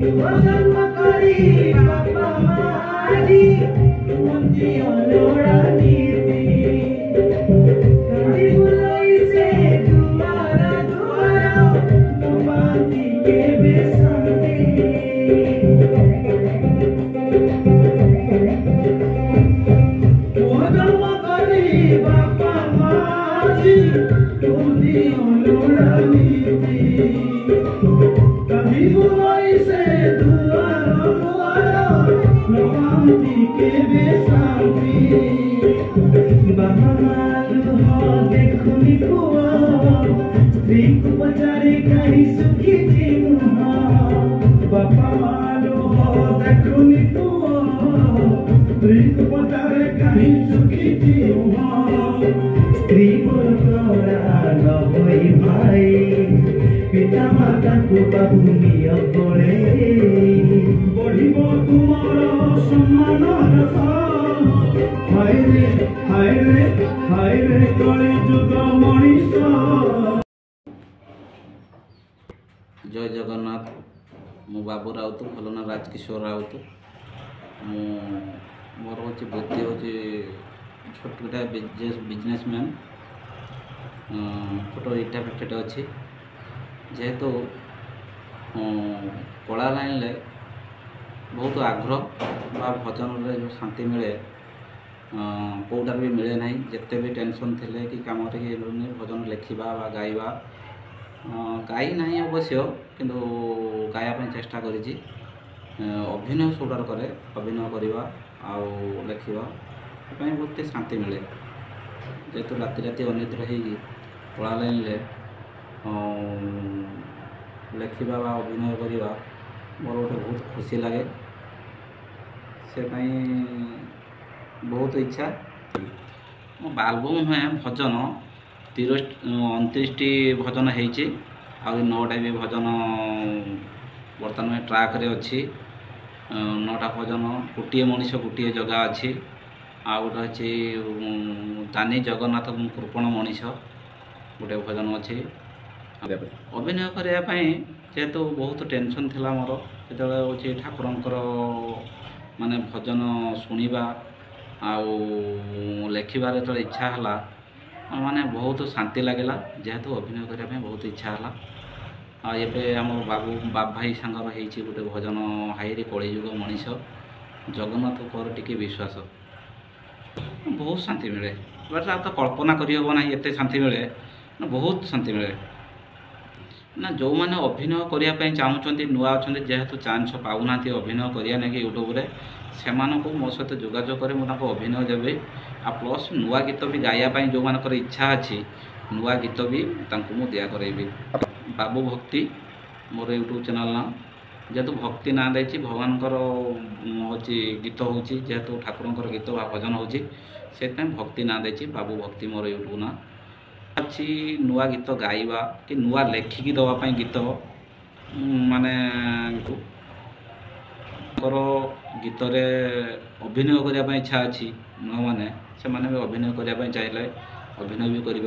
जन्म करी बापा मारी मुंजी अलोड़ा नीति कभी बुलाई से दुआरा दुआरा नवाती के बेसाती जन्म करी बापा मारी मुंजी अलोड़ा नीति कभी बुलाई से दुआरा दुआरा नवाती के बेसाती बाबा मालू हो देखुनी कुआ स्त्री को पचारे कहीं सुखी थी मुहा बाबा मालू हो देखुनी कुआ स्त्री को पचारे कहीं सुखी थी मुहा स्त्री बोल तोरा न होई भाई पिता माता को बाबू निया पड़े बढ़िबो तुमर सम्मान रसा हाय रे कली जुग मनीष। जय जगन्नाथ मु बाबू राउत भलना राजकिशोर राउत मोर हूँ वृत्ति हूँ छोटा बिजनेसमैन छोट इटा फैक्ट्री अच्छी जेहेतु कला लाइन बहुत आग्रह बा भजन जो शांति मिले कौटार भी मिले ना जिते भी टेंशन थे कि कम भजन लिखा गाइबा गाई ना अवश्य किंतु गायापी चेष्टा करी अभिनय सबुठार करे अभिनय करवा आउ लिखा बहुत शांति मिले जेहेतु राति राति अनिद्र हो कला लाइन लिखा अभिनय करवा मोर गोटे बहुत खुशी लगे से बहुत इच्छा मो आल्बम नुहे भजन 29टी भजन होती आ 9टा भी भजन बर्तमान ट्राक रे अच्छी 9टा भजन गोटे मनीष गोटे जगह अच्छी आ गोटे हूँ दानी जगन्नाथ कृपण मनीष गोटे भजन अच्छी अभिनय करने जेहेतु बहुत टेंशन थिला मोर जो ठाकुरंकर माने भजन शुणा आउ लिखबार जो इच्छा है माने बहुत शांति लगेगा जेहेतु अभिनय करने बहुत इच्छा है आम बाबू बाप भाई सांगर हो गोटे भजन हाईरे कलिजुग मनीष जगन्नाथ कर टिके विश्वास बहुत शांति मिले तो कल्पना करहब ना एत शांति मिले बहुत शांति मिले ना जो मैंने अभिनय करने चाहूँगी नुआ अच्छा जेहेतु चांस पाऊना अभिनय करने ना यूट्यूब से मो सहित जोगाजोग कर अभिनय देवी आ प्लस नुआ गीत भी गायापी जो मानकर इच्छा अच्छी नुआ गीत भी मुझे दिया करेबी बाबू भक्ति मोर यूट्यूब चैनल ना जेहेतु भक्ति ना दे भगवान हूँ गीत हूँ जेहेतु ठाकुर गीत भजन हूँ से भक्ति ना दे बाबू भक्ति मोर यूट्यूब ना अच्छी नुआ गीत गाइबा कि नुआ लेखिकी दवापाई गीत माने गीत रे अभिनय करने इच्छा अच्छी नुआ मैंने से अभिनय करने चाहिए अभिनय भी करें।